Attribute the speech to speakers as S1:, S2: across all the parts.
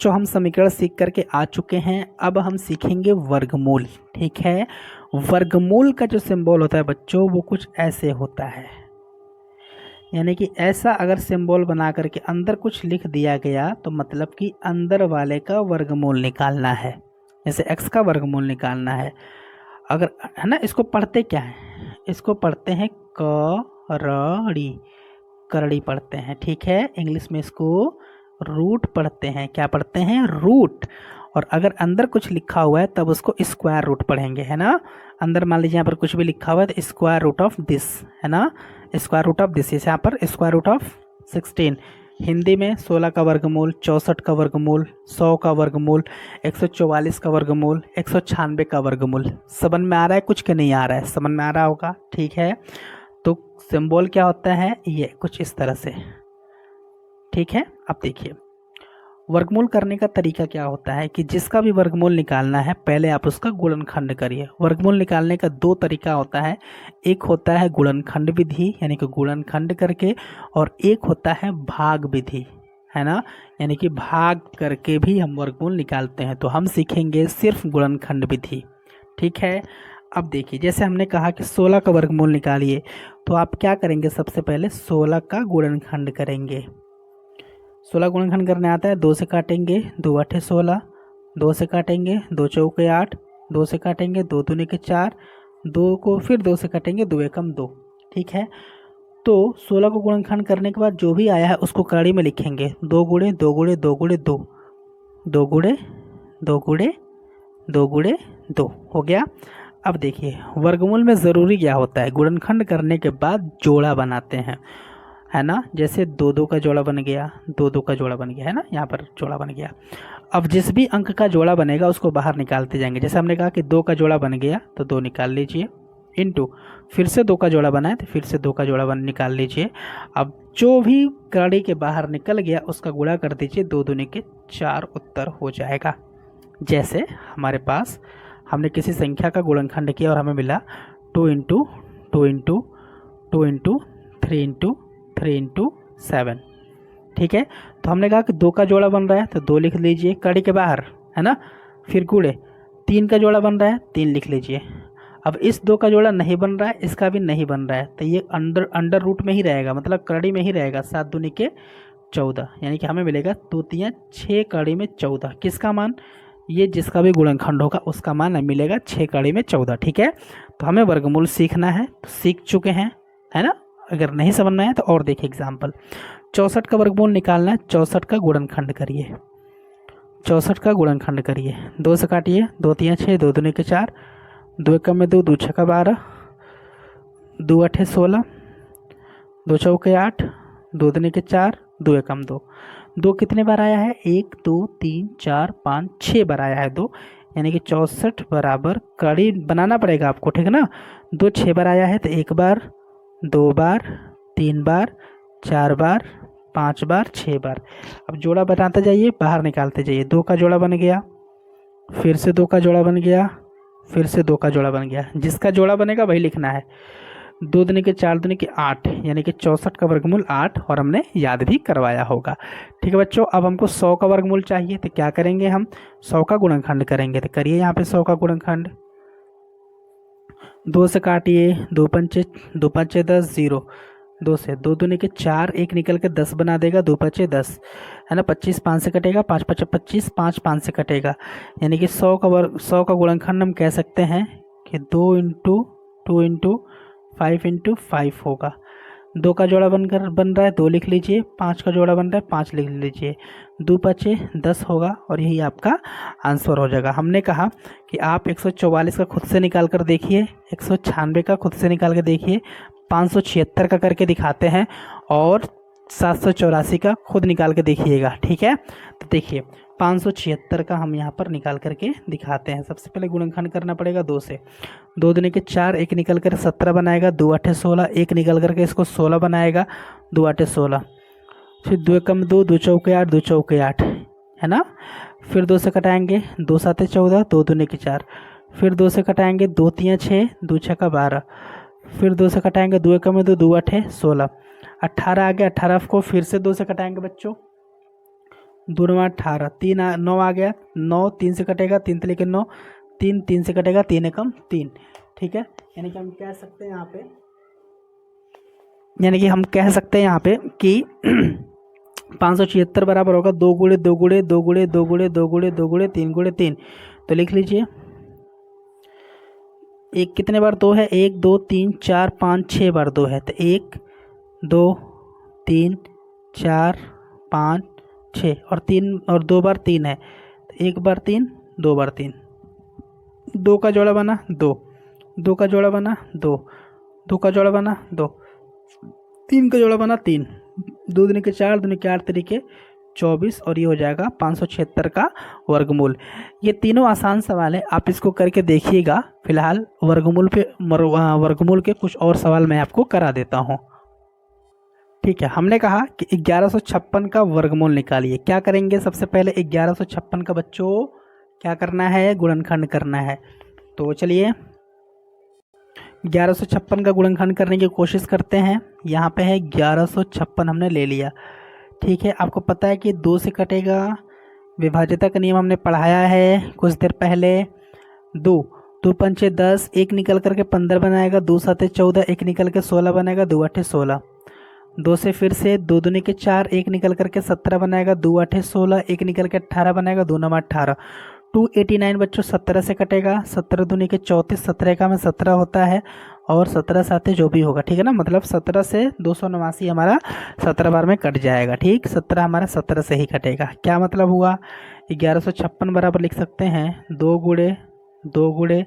S1: बच्चों हम समीकरण सीख करके आ चुके हैं। अब हम सीखेंगे वर्गमूल। ठीक है, वर्गमूल का जो सिंबल होता है बच्चों वो कुछ ऐसे होता है, यानी कि ऐसा अगर सिंबल बना करके अंदर कुछ लिख दिया गया तो मतलब कि अंदर वाले का वर्गमूल निकालना है। जैसे x का वर्गमूल निकालना है, अगर है ना। इसको पढ़ते क्या है, इसको पढ़ते हैं करड़ी, करड़ी पढ़ते हैं। ठीक है, इंग्लिश में इसको रूट पढ़ते हैं। क्या पढ़ते हैं? रूट। और अगर अंदर कुछ लिखा हुआ है तब उसको स्क्वायर रूट पढ़ेंगे, है ना। अंदर मान लीजिए यहाँ पर कुछ भी लिखा हुआ है तो स्क्वायर रूट ऑफ दिस, है ना, स्क्वायर रूट ऑफ दिस। यहाँ पर स्क्वायर रूट ऑफ 16। हिंदी में 16 का वर्गमूल, 64 का वर्गमूल, 100 का वर्गमूल, 144 का वर्गमूल, 196 का वर्गमूल। समझ में आ रहा है कुछ के नहीं आ रहा है? समझ में आ रहा होगा। ठीक है, तो सिंबल क्या होता है ये कुछ इस तरह से। ठीक है, अब देखिए वर्गमूल करने का तरीका क्या होता है कि जिसका भी वर्गमूल निकालना है पहले आप उसका गुणनखंड करिए। वर्गमूल निकालने का दो तरीका होता है, एक होता है गुणनखंड विधि यानी कि गुणनखंड करके, और एक होता है भाग विधि, है ना, यानी कि भाग करके भी हम वर्गमूल निकालते हैं। तो हम सीखेंगे सिर्फ गुणनखंड विधि। ठीक है, अब देखिए जैसे हमने कहा कि 16 का वर्गमूल निकालिए, तो आप क्या करेंगे? सबसे पहले 16 का गुणनखंड करेंगे। 16 गुणनखंड करने आता है, 2 से काटेंगे, 2 8 16, 2 से काटेंगे, 2 चौके 8, 2 से काटेंगे, 2 दूनी के 4, 2 को फिर 2 से काटेंगे, 2 एकम 2। ठीक है, तो 16 को गुणनखंड करने के बाद जो भी आया है उसको कड़ी में लिखेंगे। 2 गुणे 2 गुणे 2 गुणे 2, 2 गुणे 2 गुणे 2 गुणे 2 हो गया। अब देखिए वर्गमूल में ज़रूरी क्या होता है, गुणनखंड करने के बाद जोड़ा बनाते हैं, है ना। जैसे 2 2 का जोड़ा बन गया, 2 2 का जोड़ा बन गया, है ना, यहाँ पर जोड़ा बन गया। अब जिस भी अंक का जोड़ा बनेगा उसको बाहर निकालते जाएंगे। जैसे हमने कहा कि 2 का जोड़ा बन गया तो 2 निकाल लीजिए, इनटू फिर से 2 का जोड़ा बना है तो फिर से 2 का जोड़ा निकाल लीजिए। अब जो भी कड़ी के बाहर निकल गया उसका गुणा कर दीजिए, 2 दूनी के 4 उत्तर हो जाएगा। जैसे हमारे पास हमने किसी संख्या का गुणनखंड किया और हमें मिला 2 into 2 into 2 into 3 into 3 into 7। ठीक है, तो हमने कहा कि 2 का जोड़ा बन रहा है तो 2 लिख लीजिए कड़ी के बाहर, है ना। फिर गुणे 3 का जोड़ा बन रहा है, 3 लिख लीजिए। अब इस 2 का जोड़ा नहीं बन रहा है, इसका भी नहीं बन रहा है, तो ये अंडर रूट में ही रहेगा, मतलब कड़ी में ही रहेगा। 7 दूनी के 14, यानी कि हमें मिलेगा 2 3 6 कड़ी में 14। किसका मान? ये जिसका भी गुणनखंड होगा उसका मान मिलेगा 6 कड़ी में 14। ठीक है, तो हमें वर्गमूल सीखना है, तो सीख चुके हैं, है ना। अगर नहीं समझना है तो और देखिए एग्जाम्पल। 64 का वर्गमूल निकालना है, 64 का गुणनखंड करिए, 64 का गुणनखंड करिए। 2 से काटिए, 2 3 6, 2 दूनी के 4, 2 एकम में 2, 2 छक्का 12, 2 8 16, 2 चौके 8, 2 दूनी के 4, 2 एकम 2। 2 कितने बार आया है? 1 2 3 4 5 6 बार आया है 2, यानी कि 64 बराबर कड़ी बनाना पड़ेगा आपको, ठीक है ना। 2 6 बार आया है तो 1 बार, 2 बार, 3 बार, 4 बार, 5 बार, 6 बार। अब जोड़ा बनाते जाइए, बाहर निकालते जाइए। 2 का जोड़ा बन गया, फिर से 2 का जोड़ा बन गया, फिर से 2 का जोड़ा बन गया। जिसका जोड़ा बनेगा वही लिखना है। 2 दूनी के 4 दूनी के 8, यानी कि 64 का वर्गमूल 8, और हमने याद भी करवाया होगा। ठीक है बच्चों, अब हमको 100 का वर्गमूल चाहिए तो क्या करेंगे? हम 100 का गुणनखंड करेंगे। तो करिए यहाँ पे 100 का गुणनखंड। 2 से काटिए, 2 पंचे 10 0, 2 से 2 दूनी के 4, 1 निकल के 10 बना देगा, 2 पचे 10, है ना। 25 5 से कटेगा, 5 पचे 25, 5 5 से कटेगा, यानी कि 100 का गुणनखंड हम कह सकते हैं कि 2 इंटू 2 इंटू 5 इंटू 5 होगा। 2 का जोड़ा बन रहा है, 2 लिख लीजिए। 5 का जोड़ा बन रहा है, 5 लिख लीजिए। 2 पचे 10 होगा और यही आपका आंसर हो जाएगा। हमने कहा कि आप 144 का खुद से निकाल कर देखिए, 196 का खुद से निकाल कर देखिए, 576 का करके दिखाते हैं, और 784 का खुद निकाल के देखिएगा। ठीक है, तो देखिए 576 का हम यहाँ पर निकाल करके दिखाते हैं। सबसे पहले गुणनखंड करना पड़ेगा 2 से। 2 दूनी के 4, 1 निकल कर 17 बनाएगा, 2 8 16, 1 निकल करके इसको 16 बनाएगा, 2 8 16, फिर 2 एकम 2, 2 चौके 8, 2 चौके 8, है ना। फिर 2 से कटाएंगे, 2 7 14, 2 दूनी के 4, फिर 2 से कटाएंगे, 2 3 6, 2 छक्का 12, फिर 2 से कटाएंगे, 2 एकम में 2, 2 8 16, 18 आ गया। 18 को फिर से 2 से कटाएंगे बच्चों, 2 9 18, 9 आ गया, 9 3 से कटेगा, 3 3 के 9, 3 3 से कटेगा, 3 एकम 3। ठीक है, यानी कि हम कह सकते हैं यहाँ पे, कि 576 बराबर होगा 2 गुणे 2 गुणे 2 गुणे 2 गुणे 2 गुणे 2 गुणे 3 गुणे 3। तो लिख लीजिए, एक कितने बार 2 है, 1 2 3 4 5 6 बार 2 है, तो 1 2 3 4 5 6 और 3 और 2 बार 3 है, तो 1 बार 3 2 बार 3, 2 का जोड़ा बना 2, 2 का जोड़ा बना 2, 2 का जोड़ा बना 2, 3 का जोड़ा बना 3, 2 दूनी के 4, दूनी के 8 तरीके 24 और ये हो जाएगा 576 का वर्गमूल। ये तीनों आसान सवाल है, आप इसको करके देखिएगा। फिलहाल वर्गमूल के कुछ और सवाल मैं आपको करा देता हूँ। ठीक है, हमने कहा कि 1156 का वर्गमूल निकालिए। क्या करेंगे, सबसे पहले 1156 का बच्चों क्या करना है, गुणनखंड करना है। तो चलिए 1156 का गुणनखंड करने की कोशिश करते हैं। यहाँ पे है 1156 हमने ले लिया। ठीक है, आपको पता है कि 2 से कटेगा, विभाज्यता का नियम हमने पढ़ाया है कुछ देर पहले। 2 2 पंचे 10, 1 निकल करके 15 बनाएगा, 2 साते 14, 1 निकल के 16 बनाएगा, 2 आठे 16। 2 से फिर से 2 दूनी के 4, 1 निकल करके 17 बनाएगा, 2 आठे 16, 1 निकल के 18 बनाएगा, 2 9 18। 289 बच्चों 17 से कटेगा, 17 दूनी के 34, 17 का में 17 होता है और 17 साथे जो भी होगा, ठीक है ना, मतलब 17 से 289 हमारा 17 बार में कट जाएगा। ठीक, 17 हमारा 17 से ही कटेगा। क्या मतलब हुआ, 1156 बराबर लिख सकते हैं 2 गुणे 2 गुणे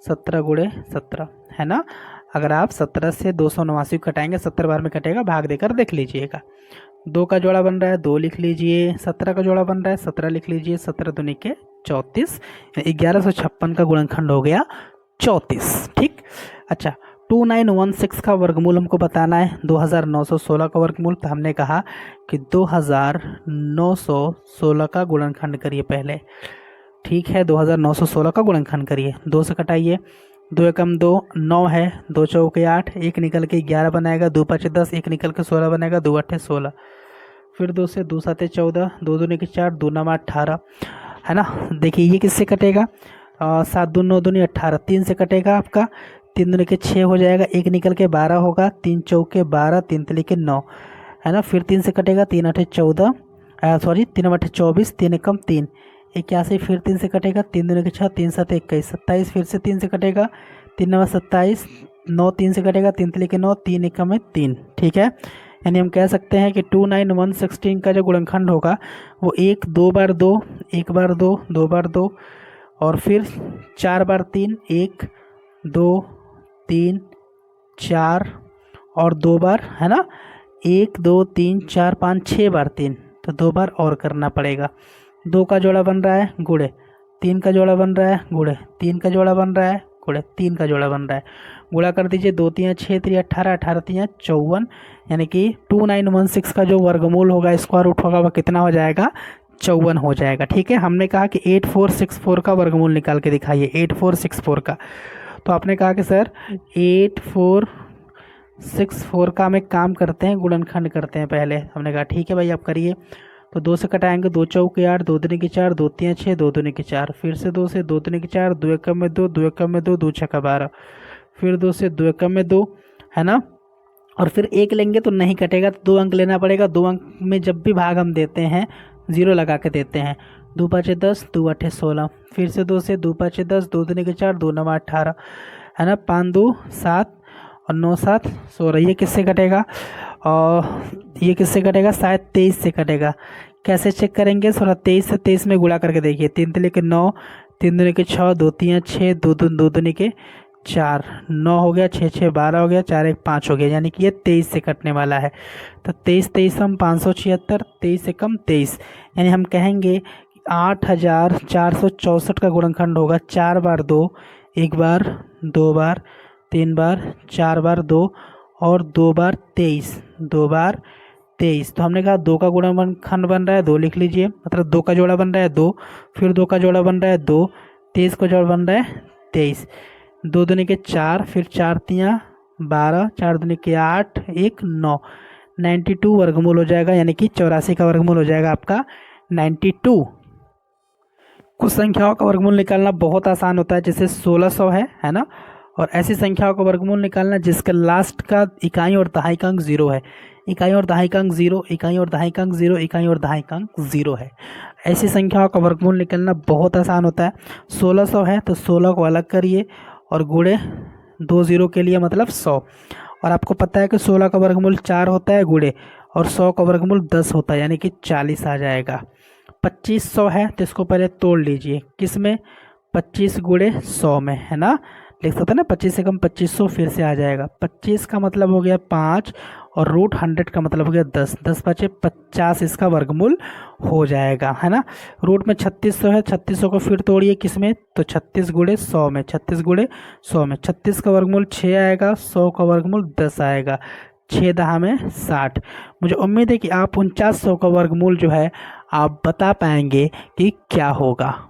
S1: 17 गुणे 17, है ना। अगर आप 17 से 289 कटाएंगे, 17 बार में कटेगा, भाग देकर देख लीजिएगा। 2 का जोड़ा बन रहा है 2 लिख लीजिए, 17 का जोड़ा बन रहा है 17 लिख लीजिए, 17 दूनी के 34, 1156 का गुणनखंड हो गया 34। ठीक, अच्छा 2916 का वर्गमूल हमको बताना है, 2916 का वर्गमूल। तो हमने कहा कि 2916 का गुणनखंड करिए पहले। ठीक है, 2916 का गुणनखंड करिए। 2 से कटाइए, 2 एकम 2, 9 है, 2 चौके 8, 1 निकल के 11 बनाएगा, 2 पाँच 10, 1 निकल के 16 बनाएगा, 2 आठे 16। फिर 2 से 2 साते 14, 2 दूनी के 4, 2 9 18, है ना। देखिए ये किससे कटेगा, 7 2 9 दूनी 18, 3 से कटेगा आपका, 3 दूनी के 6 हो जाएगा, 1 निकल के 12 होगा, 3 चौके 12, 3 तली के 9, है ना। फिर 3 से कटेगा, 3 आठे 14, 3 आठे 24, 3 एकम 3, 81। फिर 3 से कटेगा, 3 दूनी के 6, 3 7 21, 27। फिर से 3 से कटेगा, 3 9 27, 9 3 से कटेगा, 3 तली के 9, 3 एकम में 3। ठीक है, यानी हम कह सकते हैं कि 29116 का जो गुणनखंड होगा वो 1 2 बार 2, 1 बार 2, 2 बार 2 और फिर 4 बार 3, 1 2 3 4 और 2 बार, है ना, 1 2 3 4 5 6 बार 3, तो 2 बार और करना पड़ेगा। 2 का जोड़ा बन रहा है गुणे, 3 का जोड़ा बन रहा है गुणे, 3 का जोड़ा बन रहा है गुणे, 3 का जोड़ा बन रहा है, गुणा कर दीजिए। 2 3 6 3 18, 18 3 54, यानी कि 2916 का जो वर्गमूल होगा, स्क्वायर रूट होगा, वह कितना हो जाएगा, 54 हो जाएगा। ठीक है, हमने कहा कि 8464 का वर्गमूल निकाल के दिखाइए, 8464 का। तो आपने कहा कि सर 8464 का हम एक काम करते हैं, गुणनखंड करते हैं पहले। हमने कहा ठीक है भाई आप करिए। तो 2 से कटाएंगे, 2 चौके 8, 2 दूनी के 4, 2 3 6, 2 दूनी के 4। फिर से 2 से 2 दूनी के 4, 2 एकम में 2, 2 एकम में 2, 2 छक्का 12। फिर 2 से 2 एकम में 2, है ना। और फिर 1 लेंगे तो नहीं कटेगा, तो 2 अंक लेना पड़ेगा। 2 अंक में जब भी भाग हम देते हैं 0 लगा के देते हैं। 2 5 10, 2 8 16। फिर से 2 से 2 5 10, 2 दूनी के 4, 2 9 18, है ना। 5 2 7 और 9 7 16। ये किससे कटेगा, और ये किससे कटेगा, शायद 23 से कटेगा। कैसे चेक करेंगे, थोड़ा 23 से 23 में गुणा करके देखिए। 3 तले के 9, 3 दूनी के 6, 2 3 6, 2 दूनी के 4, 9 हो गया, 6 6 12 हो गया, 4 1 5 हो गया, यानी कि ये 23 से कटने वाला है। तो 23 23 हम 576, 23 से कम 23, यानी हम कहेंगे 8464 का गुणनखंड होगा 4 बार 2, 1 बार 2 बार 3 बार 4 बार 2 और 2 बार 23, 2 बार 23। तो हमने कहा 2 का गुणनखंड बन रहा है 2 लिख लीजिए, मतलब 2 का जोड़ा बन रहा है 2, फिर 2 का जोड़ा बन रहा है 2, 23 का जोड़ा बन रहा है 23, 2 दूनी के 4, फिर 4 3 12, 4 दूनी के 8, 1 9, 92 वर्गमूल हो जाएगा, यानी कि 84 का वर्गमूल हो जाएगा आपका 92। कुछ संख्याओं का वर्गमूल निकालना बहुत आसान होता है, जैसे 1600 है ना। और ऐसी संख्याओं का वर्गमूल निकालना जिसका लास्ट का इकाई और दहाई का अंक 0 है। इकाई और दहाई का अंक 0, इकाई और दहाई का अंक 0, इकाई और दहाई का अंक 0 है। ऐसी संख्याओं का वर्गमूल निकालना बहुत आसान होता है। 1600 है तो 16 को अलग करिए और गुणे 2 0 के लिए मतलब 100। और आपको पता है कि 16 का वर्गमूल 4 होता है गुणे, और 100 का वर्गमूल 10 होता है, यानी कि 40 आ जाएगा। 2500 है तो इसको पहले तोड़ लीजिए, किस में, 25 गुणे 100 में, है ना। लिख सकते हैं ना, 25 से कम 2500 फिर से आ जाएगा। 25 का मतलब हो गया 5 और रूट 100 का मतलब हो गया 10, 10 बचे 50, इसका वर्गमूल हो जाएगा, है ना। रूट में 3600 है, 3600 को फिर तोड़िए किस में, तो 36 गुणे 100 में, 36 गुणे 100 में। 36 का वर्गमूल 6 आएगा, 100 का वर्गमूल 10 आएगा, 6 दहा में 60। मुझे उम्मीद है कि आप 4900 का वर्गमूल जो है आप बता पाएंगे कि क्या होगा।